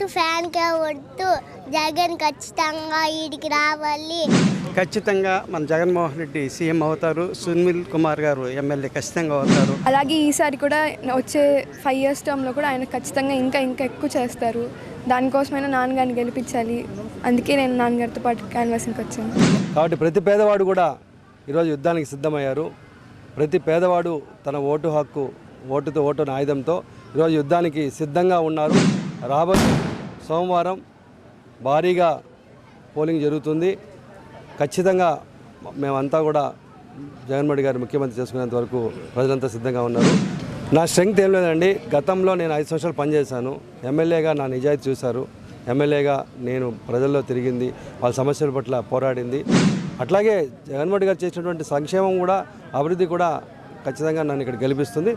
ఒట్టు ఫ్యాన్కే ఒట్టు జగన్ ఖచ్చితంగా ఈడికి రావాలి. ఖచ్చితంగా మన జగన్మోహన్ రెడ్డి సీఎం అవుతారు. సునీల్ కుమార్ గారు ఎమ్మెల్యే ఖచ్చితంగా అవుతారు. అలాగే ఈసారి కూడా వచ్చే 5 years టర్మ్లో కూడా ఆయన ఖచ్చితంగా ఇంకా ఎక్కువ చేస్తారు. దానికోసమైనా నాన్నగారిని గెలిపించాలి. అందుకే నేను నాన్నగారితో పాటు క్యాన్వాసింగ్కి వచ్చాను. కాబట్టి ప్రతి పేదవాడు కూడా ఈరోజు యుద్ధానికి సిద్ధమయ్యారు. ప్రతి పేదవాడు తన ఓటు హక్కు, ఓటు ఆయుధంతో ఈరోజు యుద్ధానికి సిద్ధంగా ఉన్నారు. రాబోయే సోమవారం భారీగా పోలింగ్ జరుగుతుంది. ఖచ్చితంగా మేమంతా కూడా జగన్మోహన్ రెడ్డి గారు ముఖ్యమంత్రి చేసుకునేంత వరకు ప్రజలంతా సిద్ధంగా ఉన్నారు. నా స్ట్రెంగ్త్ ఏం లేదండి. గతంలో నేను 5 సంవత్సరాలు పనిచేశాను. ఎమ్మెల్యేగా నా నిజాయితీ చూశారు. ఎమ్మెల్యేగా నేను ప్రజల్లో తిరిగింది, వాళ్ళ సమస్యల పట్ల పోరాడింది. అట్లాగే జగన్మోహన్ రెడ్డి గారు చేసినటువంటి సంక్షేమం కూడా, అభివృద్ధి కూడా ఖచ్చితంగా నన్ను ఇక్కడ గెలిపిస్తుంది.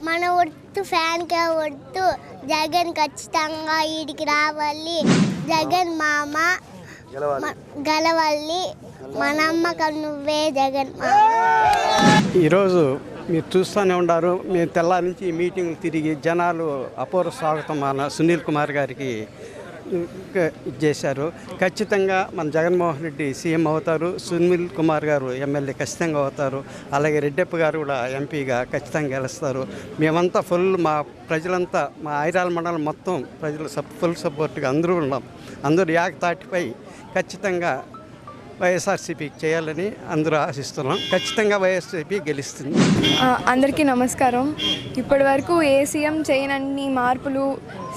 మన ఒట్టు ఫ్యాన్కే ఒట్టు జగన్ ఖచ్చితంగా ఈడికి రావాలి. జగన్ మామ గెలవాలి. మనమ్మ నువ్వే జగన్ మామ. ఈరోజు మీరు చూస్తూనే ఉన్నారు. మేము తెల్లారి నుంచి ఈ మీటింగ్లు తిరిగి జనాలు అపూర్వ స్వాగతం మన సునీల్ కుమార్ గారికి చేశారు. ఖచ్చితంగా మన జగన్మోహన్ రెడ్డి సీఎం అవుతారు. సునీల్ కుమార్ గారు ఎమ్మెల్యే ఖచ్చితంగా అవుతారు. అలాగే రెడ్డప్ప గారు కూడా ఎంపీగా ఖచ్చితంగా గెలుస్తారు. మేమంతా మా ప్రజలంతా, మా ఐరాల మండలం మొత్తం ప్రజలు ఫుల్ సపోర్ట్గా అందరూ ఉన్నాం. అందరూ ఏకతాటిపై ఖచ్చితంగా వైఎస్ఆర్సీపీకి చేయాలని అందరూ ఆశిస్తున్నాం. ఖచ్చితంగా వైఎస్ఆర్సీపీ గెలుస్తుంది. అందరికీ నమస్కారం. ఇప్పటి వరకు ఏ సీఎం చేయనన్ని మార్పులు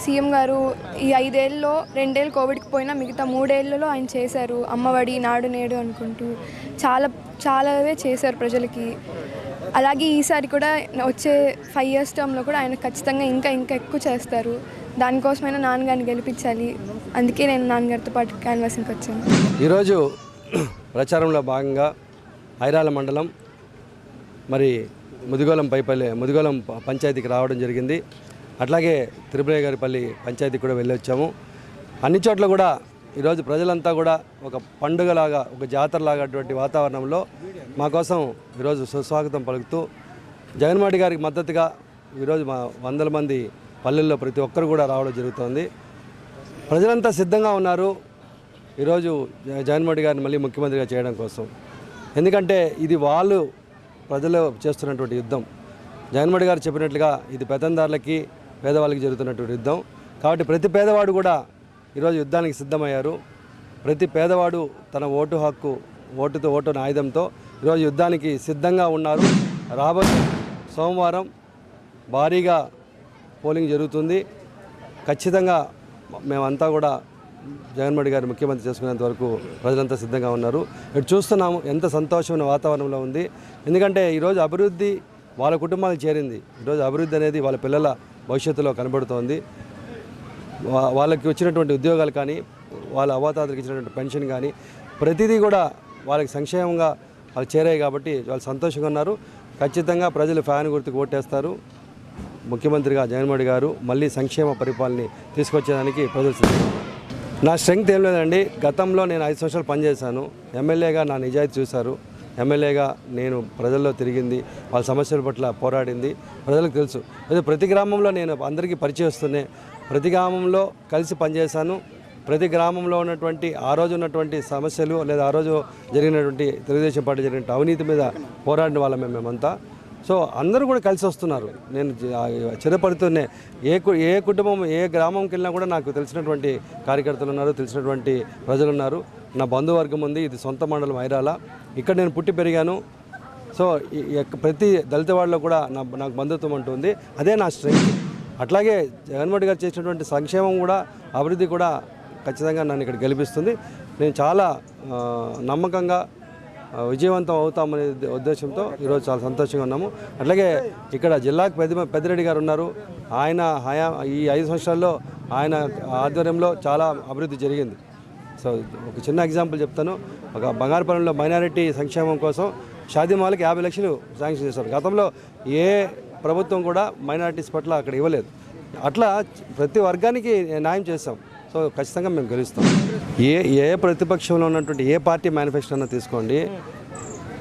సీఎం గారు ఈ 5 ఏళ్ళలో 2 ఏళ్ళు కోవిడ్కి పోయినా మిగతా 3 ఏళ్లలో ఆయన చేశారు. అమ్మఒడి, నాడు నేడు అనుకుంటూ చాలావే చేశారు ప్రజలకి. అలాగే ఈసారి కూడా వచ్చే 5 years టర్మ్లో కూడా ఆయన ఖచ్చితంగా ఇంకా ఎక్కువ చేస్తారు. దానికోసమైనా నాన్నగారిని గెలిపించాలి. అందుకే నేను నాన్నగారితో పాటు క్యాన్వాసింగ్కి వచ్చాను. ఈరోజు ప్రచారంలో భాగంగా ఐరాల మండలం ముదిగోళం పంచాయతీకి రావడం జరిగింది. అట్లాగే తిరుపతిగారిపల్లి పంచాయతీకి కూడా వెళ్ళొచ్చాము. అన్ని చోట్ల కూడా ఈరోజు ప్రజలంతా కూడా ఒక పండుగలాగా, ఒక జాతరలాగా అటువంటి వాతావరణంలో మా కోసం ఈరోజు సుస్వాగతం పలుకుతూ జగన్మోహన్ రెడ్డి గారికి మద్దతుగా ఈరోజు మా 100 మంది పల్లెల్లో ప్రతి ఒక్కరు కూడా రావడం జరుగుతోంది. ప్రజలంతా సిద్ధంగా ఉన్నారు ఈరోజు జగన్మోహన్ రెడ్డి గారిని మళ్ళీ ముఖ్యమంత్రిగా చేయడం కోసం. ఎందుకంటే ఇది ప్రజలు చేస్తున్నటువంటి యుద్ధం. జగన్మోహన్ రెడ్డి గారు చెప్పినట్లుగా ఇది పెత్తందారులకి, పేదవాళ్ళకి జరుగుతున్నటువంటి యుద్ధం. కాబట్టి ప్రతి పేదవాడు కూడా ఈరోజు యుద్ధానికి సిద్ధమయ్యారు. ప్రతి పేదవాడు తన ఓటు హక్కు, ఓటు ఆయుధంతో ఈరోజు యుద్ధానికి సిద్ధంగా ఉన్నారు. రాబోయే సోమవారం భారీగా పోలింగ్ జరుగుతుంది. ఖచ్చితంగా మేమంతా కూడా జగన్మోహన్ రెడ్డి గారు ముఖ్యమంత్రి చేసుకునేంత వరకు ప్రజలంతా సిద్ధంగా ఉన్నారు. ఇటు చూస్తున్నాము ఎంత సంతోషమైన వాతావరణంలో ఉంది. ఎందుకంటే ఈరోజు అభివృద్ధి వాళ్ళ కుటుంబాలకు చేరింది. ఈరోజు అభివృద్ధి అనేది వాళ్ళ పిల్లల భవిష్యత్తులో కనబడుతోంది. వాళ్ళకి వచ్చినటువంటి ఉద్యోగాలు కానీ, వాళ్ళ అవ్వాతాతలకు ఇచ్చినటువంటి పెన్షన్ కానీ ప్రతిదీ కూడా వాళ్ళకి సంక్షేమంగా వాళ్ళు చేరాయి. కాబట్టి వాళ్ళు సంతోషంగా ఉన్నారు. ఖచ్చితంగా ప్రజలు ఫ్యాన్ గుర్తుకు ఓటేస్తారు. ముఖ్యమంత్రిగా జగన్మోహన్ రెడ్డి గారు మళ్ళీ సంక్షేమ పరిపాలన తీసుకొచ్చేదానికి ప్రజలు. నా స్ట్రెంగ్త్ ఏం లేదండి. గతంలో నేను 5 సంవత్సరాలు పనిచేశాను. ఎమ్మెల్యేగా నా నిజాయితీ చూశారు. ఎమ్మెల్యేగా నేను ప్రజల్లో తిరిగింది, వాళ్ళ సమస్యల పట్ల పోరాడింది ప్రజలకు తెలుసు. ప్రతి గ్రామంలో నేను అందరికీ పరిచయస్తూనే ప్రతి గ్రామంలో కలిసి పనిచేశాను. ప్రతి గ్రామంలో ఉన్నటువంటి ఆ రోజు ఉన్నటువంటి సమస్యలు లేదా ఆ రోజు జరిగినటువంటి తెలుగుదేశం పార్టీ జరిగిన అవినీతి మీద పోరాడిన వాళ్ళమే మేమంతా. సో అందరూ కూడా కలిసి వస్తున్నారు. నేను చిరపడుతూనే ఏ కుటుంబం ఏ గ్రామంకి వెళ్ళినా కూడా నాకు తెలిసినటువంటి కార్యకర్తలు ఉన్నారు, తెలిసినటువంటి ప్రజలు ఉన్నారు. నా బంధువర్గం ఉంది. ఇది సొంత మండలం ఐరాల. ఇక్కడ నేను పుట్టి పెరిగాను. సో ప్రతి దళిత వాళ్ళలో కూడా నాకు బంధుత్వం ఉంటుంది. అదే నా స్ట్రెంగ్త్. అట్లాగే జగన్మోహన్ రెడ్డి గారు చేసినటువంటి సంక్షేమం కూడా అభివృద్ధి కూడా ఖచ్చితంగా నన్ను ఇక్కడ గెలిపిస్తుంది. నేను చాలా నమ్మకంగా విజయవంతం అవుతామనే ఉద్దేశంతో ఈరోజు చాలా సంతోషంగా ఉన్నాము. అట్లాగే ఇక్కడ జిల్లాకు పెద్దిరెడ్డి గారు ఉన్నారు. ఆయన ఈ 5 సంవత్సరాల్లో ఆయన ఆధ్వర్యంలో చాలా అభివృద్ధి జరిగింది. సో ఒక చిన్న ఎగ్జాంపుల్ చెప్తాను. ఒక బంగారుపాలెంలో మైనారిటీ సంక్షేమం కోసం షాదీమాలకి 50 లక్షలు శాంక్షన్ చేశారు. గతంలో ఏ ప్రభుత్వం కూడా మైనారిటీస్ పట్ల అక్కడ ఇవ్వలేదు. అట్లా ప్రతి వర్గానికి న్యాయం చేస్తాం. సో ఖచ్చితంగా మేము గెలుస్తాం. ఏ ప్రతిపక్షంలో ఉన్నటువంటి ఏ పార్టీ మేనిఫెస్టో అన్నా తీసుకోండి,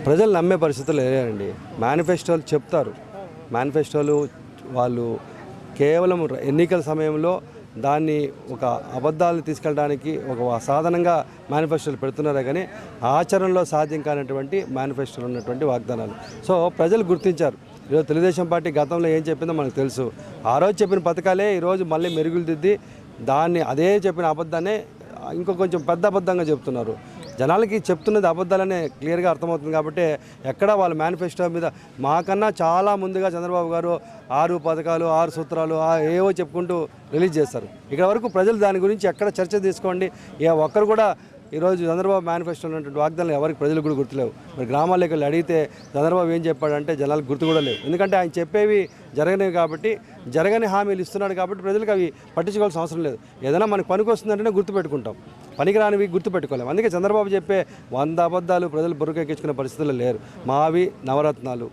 ప్రజలు నమ్మే పరిస్థితులు లేదండి. మేనిఫెస్టోలు చెప్తారు. మేనిఫెస్టోలు వాళ్ళు కేవలం ఎన్నికల సమయంలో దాన్ని ఒక అబద్ధాలు తీసుకెళ్ళడానికి ఒక సాధనంగా మేనిఫెస్టోలు పెడుతున్నారే కానీ ఆచరణలో సాధ్యం కానటువంటి మేనిఫెస్టోలు ఉన్నటువంటి వాగ్దానాలు. సో ప్రజలు గుర్తించారు. ఈరోజు తెలుగుదేశం పార్టీ గతంలో ఏం చెప్పిందో మనకు తెలుసు. ఆ రోజు చెప్పిన పథకాలే ఈరోజు మళ్ళీ మెరుగులు దిద్ది దాన్ని అదే చెప్పిన అబద్ధాన్ని ఇంకో కొంచెం పెద్ద అబద్ధంగా చెప్తున్నారు. జనాలకి చెప్తున్నది అబద్ధాలనే క్లియర్గా అర్థమవుతుంది. కాబట్టి ఎక్కడ వాళ్ళ మేనిఫెస్టో మీద మాకన్నా చాలా ముందుగా చంద్రబాబు గారు 6 పథకాలు 6 సూత్రాలు ఏవో చెప్పుకుంటూ రిలీజ్ చేస్తారు. ఇక్కడ వరకు ప్రజలు దాని గురించి ఎక్కడ చర్చ తీసుకోండి. ఒక్కరు కూడా ఈరోజు చంద్రబాబు మేనిఫెస్టోలో ఉన్నటువంటి వాగ్దానాలు ఎవరికి ప్రజలకు కూడా గుర్తులేవు. మరి గ్రామాల్లోకి వెళ్ళి అడిగితే చంద్రబాబు ఏం చెప్పాడంటే జనాలకు గుర్తు కూడా లేవు. ఎందుకంటే ఆయన చెప్పేవి జరగనివి కాబట్టి, జరగని హామీలు ఇస్తున్నాడు కాబట్టి ప్రజలకు అవి పట్టించుకోవాల్సిన అవసరం లేదు. ఏదైనా మనకు పనికి వస్తుందంటేనే గుర్తుపెట్టుకుంటాం, పనికిరానివి గుర్తుపెట్టుకోలేము. అందుకే చంద్రబాబు చెప్పే 100 అబద్ధాలు ప్రజలు బుర్రకెక్కించుకునే పరిస్థితుల్లో లేరు. మావి నవరత్నాలు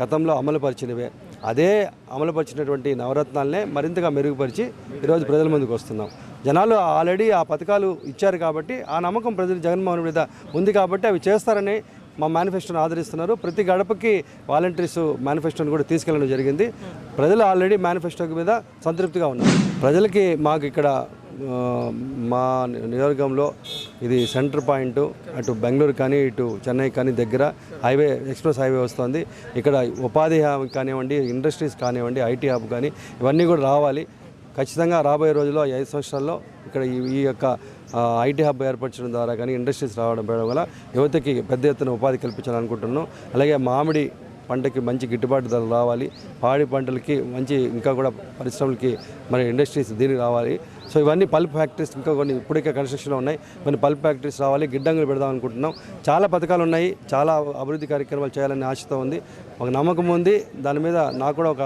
గతంలో అమలుపరిచినవే. అదే అమలుపరిచినటువంటి నవరత్నాలనే మరింతగా మెరుగుపరిచి ఈరోజు ప్రజల ముందుకు వస్తున్నాం. జనాలు ఆల్రెడీ ఆ పథకాలు ఇచ్చారు కాబట్టి ఆ నమ్మకం ప్రజలు జగన్మోహన్ మీద ఉంది కాబట్టి అవి చేస్తారని మా మేనిఫెస్టోను ఆదరిస్తున్నారు. ప్రతి గడపకి వాలంటీర్స్ మేనిఫెస్టోను కూడా తీసుకెళ్ళడం జరిగింది. ప్రజలు ఆల్రెడీ మేనిఫెస్టో మీద సంతృప్తిగా ఉన్నారు. ప్రజలకి మాకు ఇక్కడ మా నియోజకవర్గంలో ఇది సెంటర్ పాయింట్. అటు బెంగళూరు కానీ ఇటు చెన్నై కానీ దగ్గర హైవే ఎక్స్ప్రెస్ హైవే వస్తుంది. ఇక్కడ ఉపాధి హామీ కానివ్వండి, ఇండస్ట్రీస్ కానివ్వండి, ఐటీ హబ్ కానీ ఇవన్నీ కూడా రావాలి. ఖచ్చితంగా రాబోయే రోజుల్లో 5 సంవత్సరాల్లో ఇక్కడ ఈ యొక్క ఐటీ హబ్ ఏర్పరచడం ద్వారా కానీ ఇండస్ట్రీస్ రావడం వల్ల యువతకి పెద్ద ఎత్తున ఉపాధి కల్పించాలనుకుంటున్నాం. అలాగే మామిడి పంటకి మంచి గిట్టుబాటు ధర రావాలి. పాడి పంటలకి మంచి ఇంకా కూడా పరిశ్రమలకి మరి ఇండస్ట్రీస్ దీనికి రావాలి. సో ఇవన్నీ పల్ప్ ఫ్యాక్టరీస్ ఇంకా కొన్ని ఇప్పటికే కన్స్ట్రక్షన్లో ఉన్నాయి. కొన్ని పల్ప్ ఫ్యాక్టరీస్ రావాలి. గిడ్డంగులు పెడదాం అనుకుంటున్నాం. చాలా పథకాలు ఉన్నాయి. చాలా అభివృద్ధి కార్యక్రమాలు చేయాలని ఆశతో ఉంది. ఒక నమ్మకం ఉంది. దాని మీద నాకు కూడా ఒక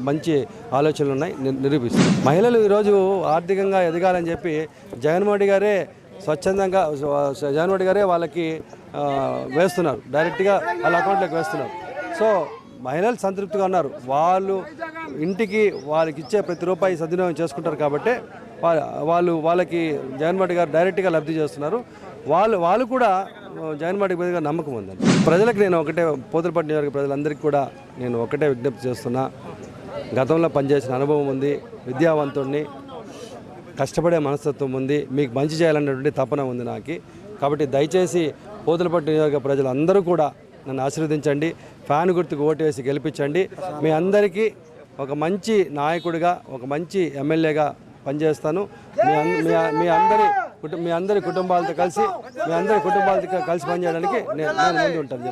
మంచి ఆలోచనలు ఉన్నాయి. నిరూపిస్తాం. మహిళలు ఈరోజు ఆర్థికంగా ఎదగాలని చెప్పి జగన్మోహన్ రెడ్డి గారే స్వచ్ఛందంగా జగన్మోహన్ రెడ్డి గారే వాళ్ళకి వేస్తున్నారు. డైరెక్ట్గా వాళ్ళ అకౌంట్లోకి వేస్తున్నారు. సో మహిళలు సంతృప్తిగా ఉన్నారు. వాళ్ళు ఇంటికి వాళ్ళకి ఇచ్చే ప్రతి రూపాయి సద్వినియోగం చేసుకుంటారు కాబట్టి వాళ్ళకి జగన్మోహన్ రెడ్డి గారు డైరెక్ట్గా లబ్ధి చేస్తున్నారు. వాళ్ళు కూడా జగన్మోహన్ రెడ్డి మీద నమ్మకం ఉందండి. ప్రజలకు నేను ఒకటే, పోతులపట్టు నియోజకవర్గ ప్రజలందరికీ కూడా నేను ఒకటే విజ్ఞప్తి చేస్తున్నా. గతంలో పనిచేసిన అనుభవం ఉంది, విద్యావంతుడిని, కష్టపడే మనస్తత్వం ఉంది, మీకు మంచి చేయాలనేటువంటి తపన ఉంది నాకు. కాబట్టి దయచేసి పోతులపట్టు నియోజకవర్గ ప్రజలందరూ కూడా నన్ను ఆశీర్వదించండి. ఫ్యాన్ గుర్తుకు ఓటు వేసి గెలిపించండి. మీ అందరికీ ఒక మంచి నాయకుడిగా, ఒక మంచి ఎమ్మెల్యేగా పనిచేస్తాను. మీ అందరి కుటుంబాలతో కలిసి పనిచేయడానికి నేను ముందు ఉంటాను.